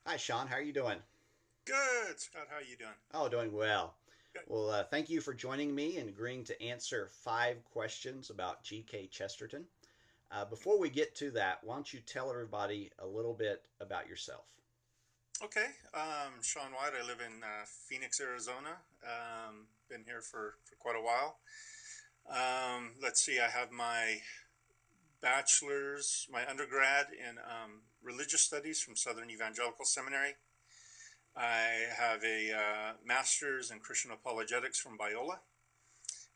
Hi, Shawn. How are you doing? Good, Scott. How you doing? Oh, doing well. Good. Well, thank you for joining me and agreeing to answer 5 questions about G.K. Chesterton. Before we get to that, why don't you tell everybody a little bit about yourself? Okay. Shawn White. I live in Phoenix, Arizona. Been here for quite a while. Let's see. I have my bachelor's, my undergrad in religious studies from Southern Evangelical Seminary. I have a master's in Christian apologetics from Biola,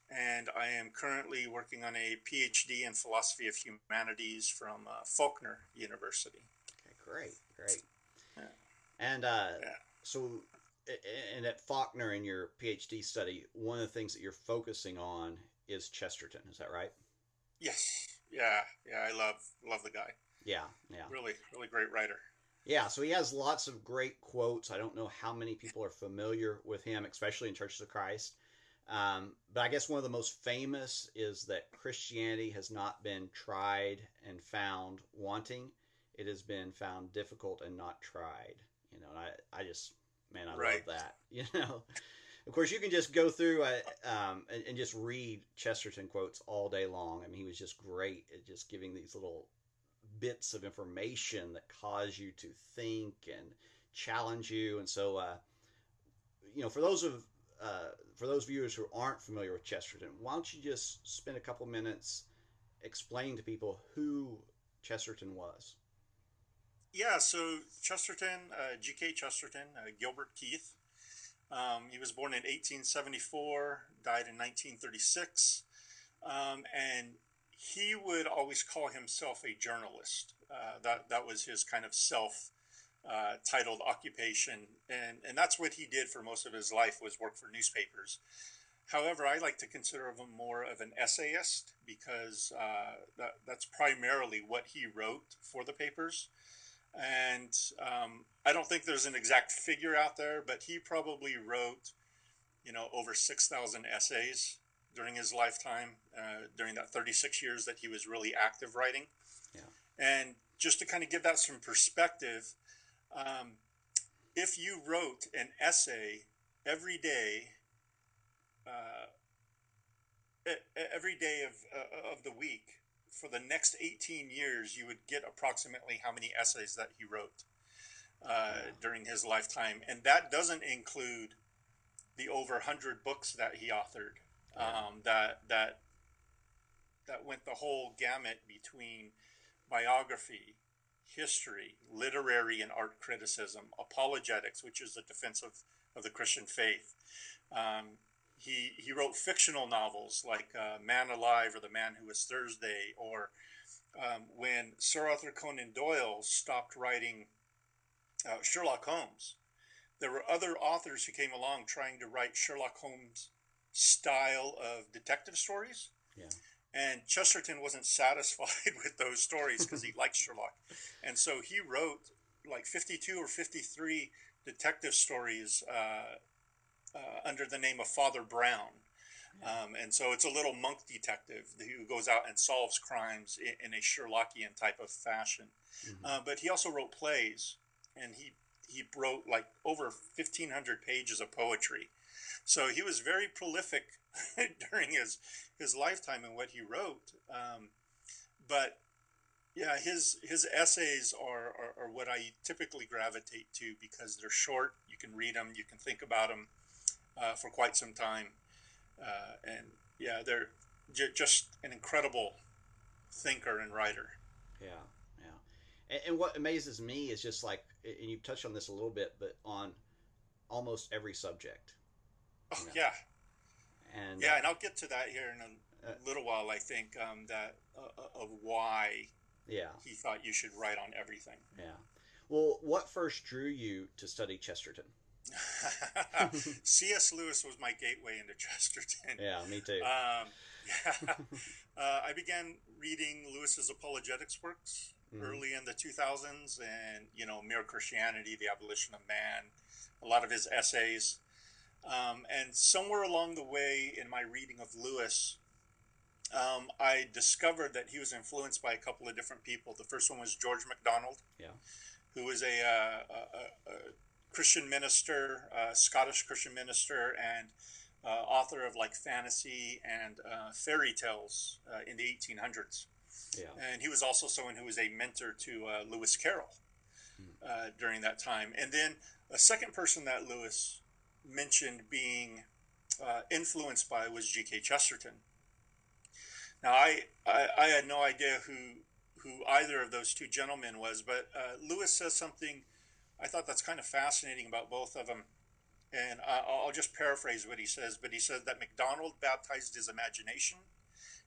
and I am currently working on a PhD in philosophy of humanities from Faulkner University. Okay, great, great. Yeah. And Yeah. so, and at Faulkner in your PhD study, one of the things that you're focusing on is Chesterton. Is that right? Yes. Yeah. Yeah. I love the guy. Yeah, yeah. Really, really great writer. Yeah, so he has lots of great quotes. I don't know how many people are familiar with him, especially in Churches of Christ. But I guess one of the most famous is that Christianity has not been tried and found wanting. It has been found difficult and not tried. And I just, man, I love Right. that. Of course, you can just go through and just read Chesterton quotes all day long. I mean, he was just great at just giving these little bits of information that cause you to think and challenge you. And so, for those viewers who aren't familiar with Chesterton, why don't you just spend a couple minutes explaining to people who Chesterton was? Yeah. So Chesterton, G.K. Chesterton, Gilbert Keith. He was born in 1874, died in 1936, and he would always call himself a journalist. That was his kind of self titled occupation, and that's what he did for most of his life was work for newspapers. However, I like to consider him more of an essayist because that's primarily what he wrote for the papers. And I don't think there's an exact figure out there, but he probably wrote, over 6,000 essays during his lifetime, during that 36 years that he was really active writing. Yeah, And just to kind of give that some perspective, um, if you wrote an essay every day, uh, every day of the week for the next 18 years, you would get approximately how many essays that he wrote yeah, during his lifetime. And that doesn't include the over 100 books that he authored, yeah, that went the whole gamut between biography, history, literary and art criticism, apologetics, which is the defense of the Christian faith. Um, he wrote fictional novels like Man Alive or The Man Who Was Thursday, or when Sir Arthur Conan Doyle stopped writing Sherlock Holmes, there were other authors who came along trying to write Sherlock Holmes style of detective stories. yeah, And Chesterton wasn't satisfied with those stories because he liked Sherlock. And so he wrote like 52 or 53 detective stories under the name of Father Brown. yeah. And so it's a little monk detective who goes out and solves crimes in a Sherlockian type of fashion. Mm-hmm. But he also wrote plays, and he wrote like over 1,500 pages of poetry. So he was very prolific during his lifetime in what he wrote. But yeah, his essays are what I typically gravitate to because they're short. You can read them, you can think about them for quite some time, and yeah, they're just an incredible thinker and writer. Yeah, yeah. And what amazes me is just like, and you touched on this a little bit, but on almost every subject, you Oh know, yeah, and yeah, and I'll get to that here in uh, a little while. I think that of why yeah, he thought you should write on everything. yeah. Well, what first drew you to study Chesterton? C.S. Lewis was my gateway into Chesterton. Yeah, me too. Yeah, I began reading Lewis's apologetics works Hmm. early in the 2000s, and Mere Christianity, The Abolition of Man, a lot of his essays. And somewhere along the way in my reading of Lewis, I discovered that he was influenced by a couple of different people. The first one was George MacDonald, Yeah, who was a Christian minister, Scottish Christian minister, and author of like fantasy and fairy tales in the 1800s. Yeah. And he was also someone who was a mentor to Lewis Carroll during that time. And then a second person that Lewis mentioned being influenced by was G.K. Chesterton. Now, I had no idea who either of those two gentlemen was, but Lewis says something I thought that's kind of fascinating about both of them. And I'll just paraphrase what he says, but he says that MacDonald baptized his imagination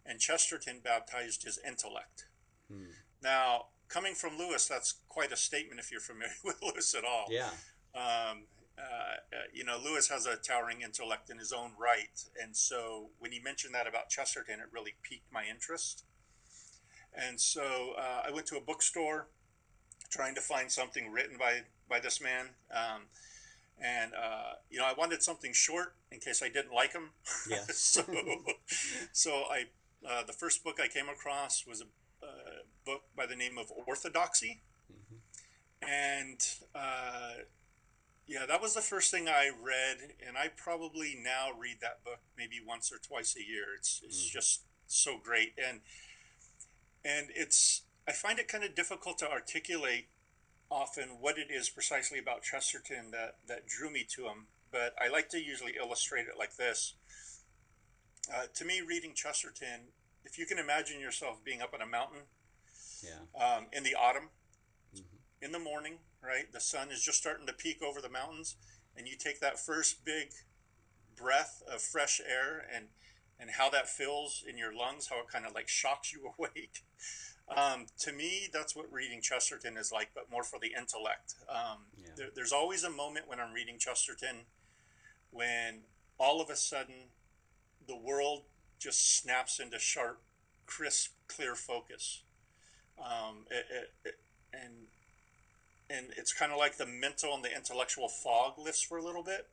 and Chesterton baptized his intellect. Now, coming from Lewis, that's quite a statement if you're familiar with Lewis at all. Yeah. Lewis has a towering intellect in his own right. And so when he mentioned that about Chesterton, it really piqued my interest. And so I went to a bookstore trying to find something written by this man. I wanted something short in case I didn't like him. Yeah. so the first book I came across was a book by the name of Orthodoxy. And that was the first thing I read, and I probably now read that book maybe once or twice a year. It's just so great, and I find it kind of difficult to articulate often what it is precisely about Chesterton that drew me to him, but I like to usually illustrate it like this. To me, reading Chesterton, if you can imagine yourself being up on a mountain in the autumn, in the morning, right? The sun is just starting to peek over the mountains, and you take that first big breath of fresh air and how that feels in your lungs, how it kind of like shocks you awake. To me, that's what reading Chesterton is like, but more for the intellect. There's always a moment when I'm reading Chesterton when all of a sudden the world just snaps into sharp, crisp, clear focus. And it's kind of like the mental and the intellectual fog lifts for a little bit.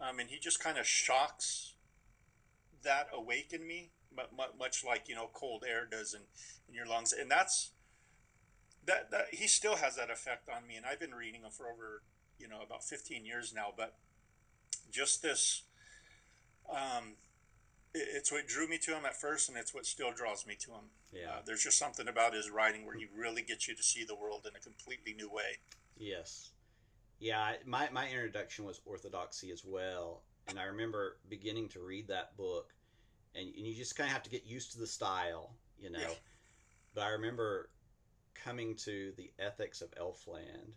And he just kind of shocks that awake in me, much like, cold air does in your lungs. And that's that he still has that effect on me. And I've been reading him for over, about 15 years now, but just this, it's what drew me to him at first, and it's what still draws me to him. There's just something about his writing where he really gets you to see the world in a completely new way. Yes. Yeah, my introduction was Orthodoxy as well, and I remember beginning to read that book, and you just kind of have to get used to the style, Yeah. But I remember coming to the Ethics of Elfland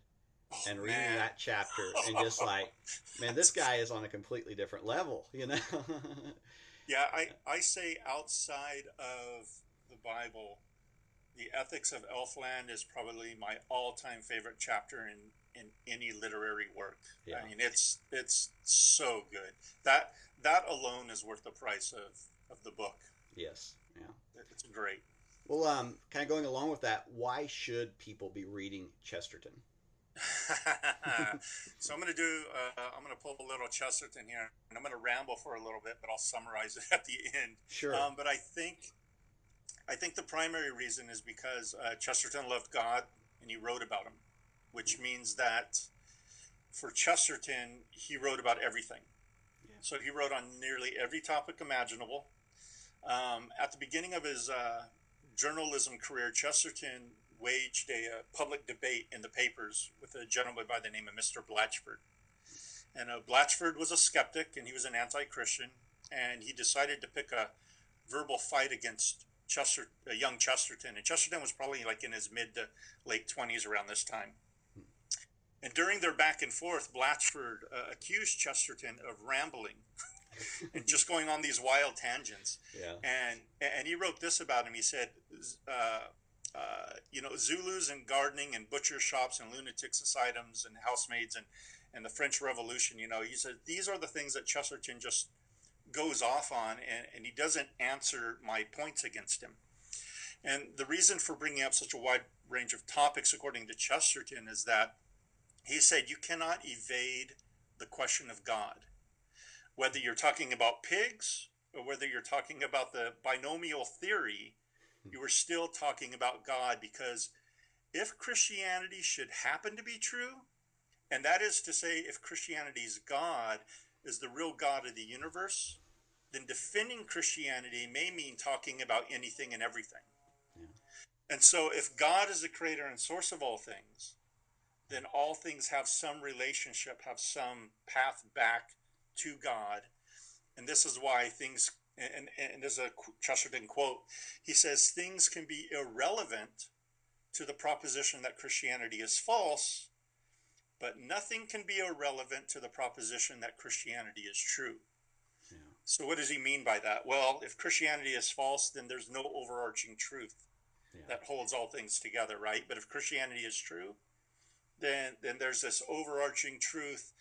and reading that chapter and just like, man, this guy is on a completely different level, Yeah, I say outside of the Bible, the Ethics of Elfland is probably my all-time favorite chapter in any literary work. Yeah. I mean, it's so good. That alone is worth the price of the book. Yes, yeah. It's great. Well, kind of going along with that, why should people be reading Chesterton? So I'm going to pull a little Chesterton here, and I'm going to ramble for a little bit, but I'll summarize it at the end. Sure. But I think the primary reason is because Chesterton loved God, and he wrote about him, which means that for Chesterton, he wrote about everything. Yeah. So he wrote on nearly every topic imaginable. At the beginning of his journalism career, Chesterton waged a public debate in the papers with a gentleman by the name of Mr. Blatchford. And Blatchford was a skeptic, and he was an anti-Christian, and he decided to pick a verbal fight against young Chesterton. And Chesterton was probably like in his mid to late 20s around this time. And during their back and forth, Blatchford accused Chesterton of rambling and just going on these wild tangents. Yeah. And he wrote this about him. He said, Zulus and gardening and butcher shops and lunatics asylums and housemaids and the French Revolution, he said, these are the things that Chesterton just goes off on, and he doesn't answer my points against him. And the reason for bringing up such a wide range of topics, according to Chesterton, is that he said you cannot evade the question of God. Whether you're talking about pigs or whether you're talking about the binomial theory, you were still talking about God, because if Christianity should happen to be true, and that is to say, if Christianity's God is the real God of the universe, then defending Christianity may mean talking about anything and everything. Yeah. And so, if God is the creator and source of all things, then all things have some relationship, have some path back to God. And this is why things, and there's a Chesterton quote, he says, things can be irrelevant to the proposition that Christianity is false, but nothing can be irrelevant to the proposition that Christianity is true. Yeah. So what does he mean by that? Well, if Christianity is false, then there's no overarching truth that holds all things together, right? But if Christianity is true, then there's this overarching truth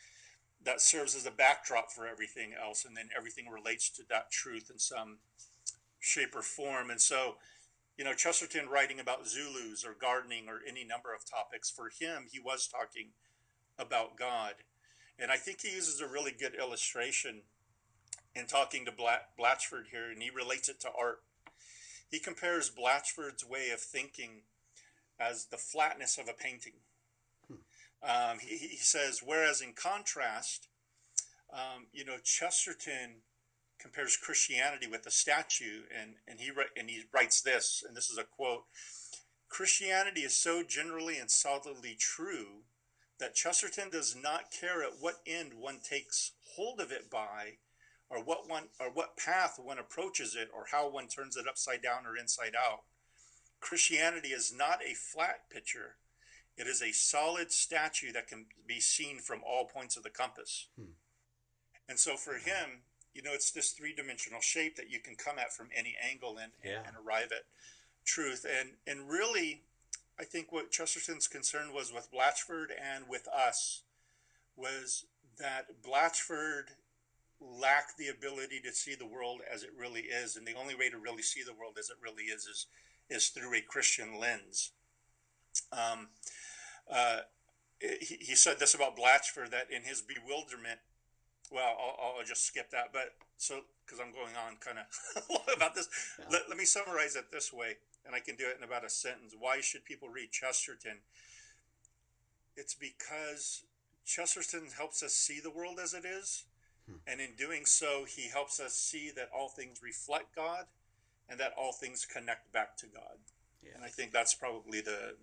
that serves as a backdrop for everything else, and then everything relates to that truth in some shape or form. And so, Chesterton writing about Zulus or gardening or any number of topics, for him, he was talking about God. And I think he uses a really good illustration in talking to Blatchford here, and he relates it to art. He compares Blatchford's way of thinking as the flatness of a painting. He says, whereas in contrast, Chesterton compares Christianity with a statue, and he writes this, and this is a quote: Christianity is so generally and solidly true that Chesterton does not care at what end one takes hold of it by, or what path one approaches it, or how one turns it upside down or inside out. Christianity is not a flat picture. It is a solid statue that can be seen from all points of the compass. And so for him, it's this three-dimensional shape that you can come at from any angle and arrive at truth. And really, I think what Chesterton's concern was with Blatchford and with us was that Blatchford lacked the ability to see the world as it really is. And the only way to really see the world as it really is through a Christian lens. He said this about Blatchford, that in his bewilderment, well, I'll just skip that, but so, because I'm going on kind of about this, let me summarize it this way, and I can do it in about a sentence. Why should people read Chesterton? It's because Chesterton helps us see the world as it is, and in doing so, he helps us see that all things reflect God, and that all things connect back to God. Yeah. And I think that's probably the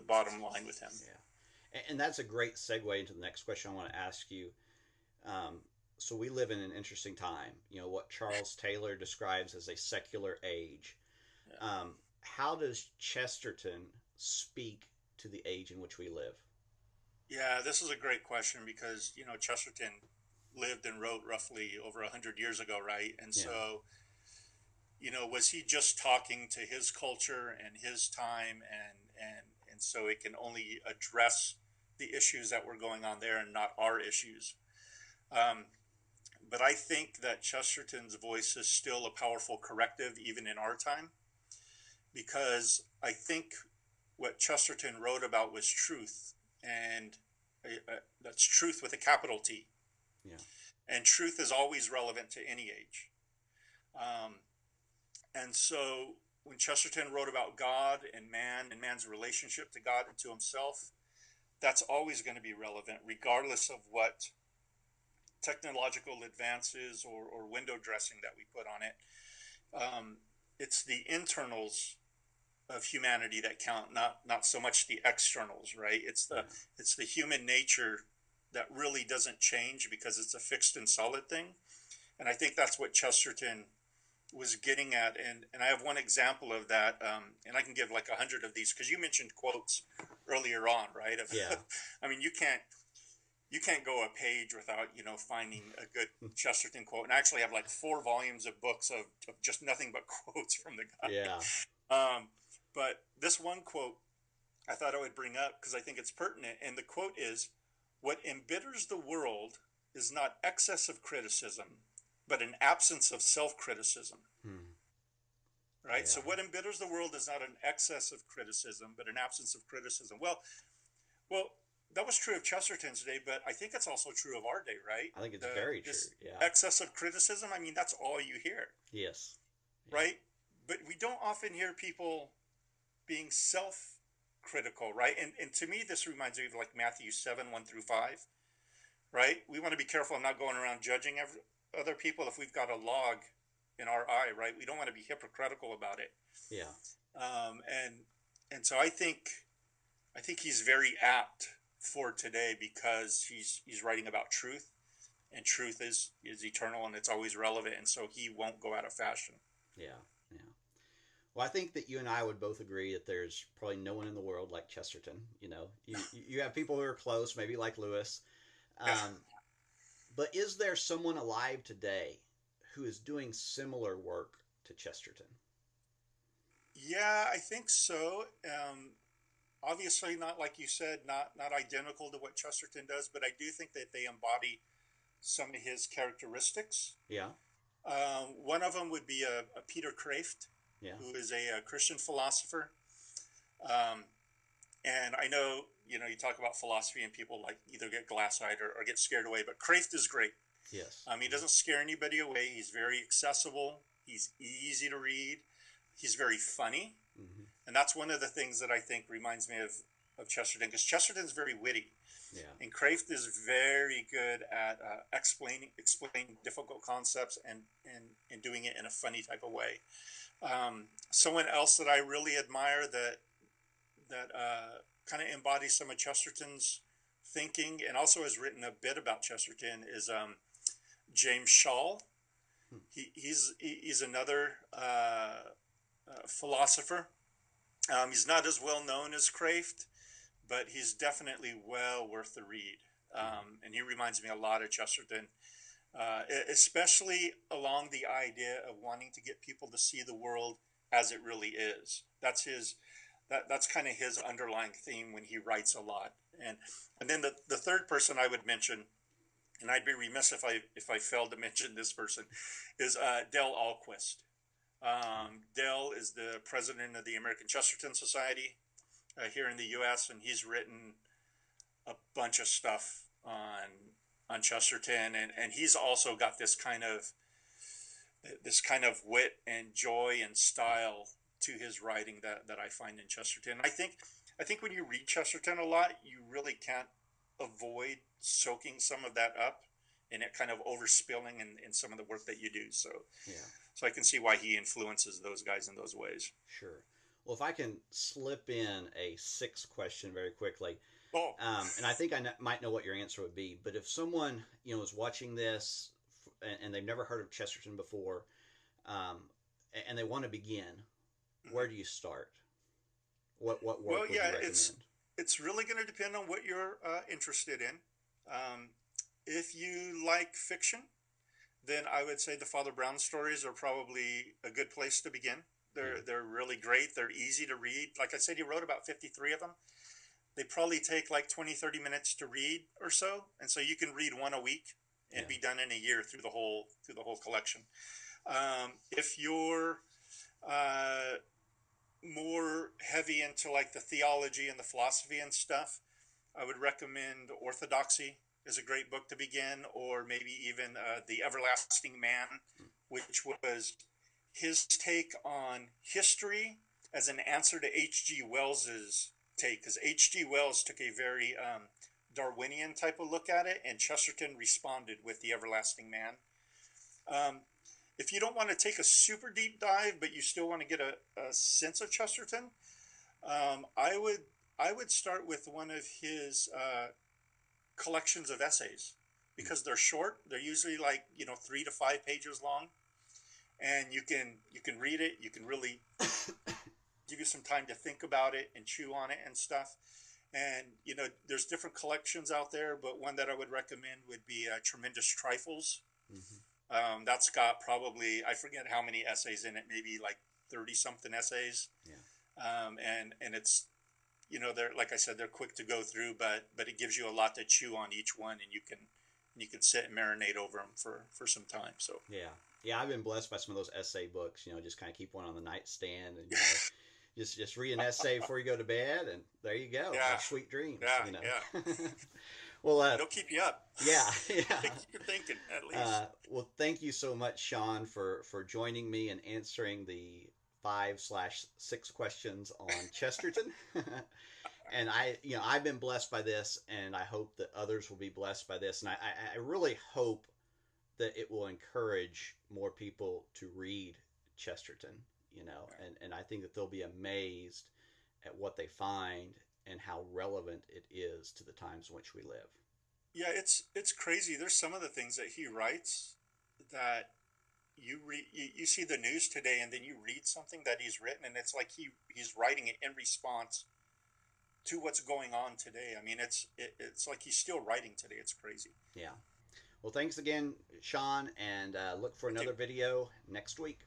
bottom line with him. Yeah. And that's a great segue into the next question I want to ask you. So we live in an interesting time, what Charles Taylor describes as a secular age. Yeah. How does Chesterton speak to the age in which we live? Yeah, this is a great question because, Chesterton lived and wrote roughly over 100 years ago, right? And so, was he just talking to his culture and his time and so it can only address the issues that were going on there and not our issues? But I think that Chesterton's voice is still a powerful corrective even in our time, because I think what Chesterton wrote about was truth, and that's truth with a capital T. Yeah. And truth is always relevant to any age. And so when Chesterton wrote about God and man's relationship to God and to himself, that's always going to be relevant, regardless of what technological advances or window dressing that we put on it. It's the internals of humanity that count, not so much the externals, right? It's the human nature that really doesn't change because it's a fixed and solid thing. And I think that's what Chesterton was getting at. And I have one example of that, and I can give like 100 of these, because you mentioned quotes earlier on, right? I mean, you can't go a page without, finding a good Chesterton quote. And I actually have like 4 volumes of books of just nothing but quotes from the guy. Yeah. But this one quote I thought I would bring up because I think it's pertinent. And the quote is, "What embitters the world is not excess of criticism, but an absence of self-criticism." Right? Yeah. So what embitters the world is not an excess of criticism, but an absence of criticism. Well, that was true of Chesterton's day, but I think it's also true of our day, right? I think it's very true. Yeah. Excess of criticism, I mean, that's all you hear. Yes. Yeah. Right? But we don't often hear people being critical, right? And to me, this reminds me of like Matthew 7, 1 through 5, right? We want to be careful not going around judging other people if we've got a log in our eye, right? We don't want to be hypocritical about it. Yeah. Um, and and so I think he's very apt for today because he's writing about truth, and truth is eternal and it's always relevant, and so he won't go out of fashion. Yeah. Yeah. Well, I think that you and I would both agree that there's probably no one in the world like Chesterton. You have people who are close, maybe like Lewis. Yeah. Um, but is there someone alive today who is doing similar work to Chesterton? Yeah, I think so. Obviously, not like you said, not identical to what Chesterton does, but I do think that they embody some of his characteristics. Yeah. One of them would be a Peter Kraft, Yeah. who is a Christian philosopher. Um, and I know, you talk about philosophy and people like either get glass-eyed or get scared away, but Kraft is great. Yes. He doesn't scare anybody away. He's very accessible. He's easy to read. He's very funny. Mm-hmm. And that's one of the things that I think reminds me of Chesterton, because Chesterton's very witty. Yeah. And Kraft is very good at explaining difficult concepts and doing it in a funny type of way. Someone else that I really admire that kind of embodies some of Chesterton's thinking and also has written a bit about Chesterton is James Shaw. He's another philosopher. He's not as well known as Kraft, but he's definitely well worth the read. And he reminds me a lot of Chesterton, especially along the idea of wanting to get people to see the world as it really is. That's kind of his underlying theme when he writes a lot. And then the third person I would mention, and I'd be remiss if I failed to mention this person, is Del Ahlquist. Del is the president of the American Chesterton Society here in the U.S., and he's written a bunch of stuff on Chesterton, and he's also got this kind of wit and joy and style to his writing that I find in Chesterton. I think when you read Chesterton a lot, you really can't avoid soaking some of that up and it kind of overspilling in some of the work that you do. So Yeah. So I can see why he influences those guys in those ways. Sure. Well, if I can slip in a sixth question very quickly, Oh, and I think might know what your answer would be, but if someone is watching this and they've never heard of Chesterton before, and they want to begin, where do you start? What work would you recommend? It's really going to depend on what you're interested in. If you like fiction, then I would say the Father Brown stories are probably a good place to begin. They're really great. They're easy to read. Like I said, he wrote about 53 of them. They probably take like 20, 30 minutes to read or so. And so you can read one a week and be done in a year through the whole collection. If you're more heavy into like the theology and the philosophy and stuff, I would recommend Orthodoxy is a great book to begin, or maybe even The Everlasting Man, which was his take on history as an answer to H.G. Wells's take, because H.G. Wells took a very Darwinian type of look at it, and Chesterton responded with The Everlasting Man. If you don't want to take a super deep dive, but you still want to get a sense of Chesterton, I would start with one of his collections of essays, because they're short. They're usually like 3 to 5 pages long, and you can read it. You can really give you some time to think about it and chew on it and stuff. And there's different collections out there, but one that I would recommend would be Tremendous Trifles. Mm-hmm. That's got probably, I forget how many essays in it, maybe like 30 something essays. Yeah. And it's they're, like I said, they're quick to go through, but it gives you a lot to chew on each one, and you can sit and marinate over them for some time. So yeah, I've been blessed by some of those essay books. Just kind of keep one on the nightstand and just read an essay before you go to bed, and there you go. Yeah. Have sweet dreams. Yeah. Well, it'll keep you up. Yeah. Keep you thinking at least. Well, thank you so much, Shawn, for joining me and answering the 5/6 questions on Chesterton. And I've been blessed by this, and I hope that others will be blessed by this. And I really hope that it will encourage more people to read Chesterton, and I think that they'll be amazed at what they find and how relevant it is to the times in which we live. Yeah, it's crazy. There's some of the things that he writes that you see the news today, and then you read something that he's written, and it's like he's writing it in response to what's going on today. I mean, it's like he's still writing today. It's crazy. Yeah. Well, thanks again, Shawn, and look for Thank you. another video next week.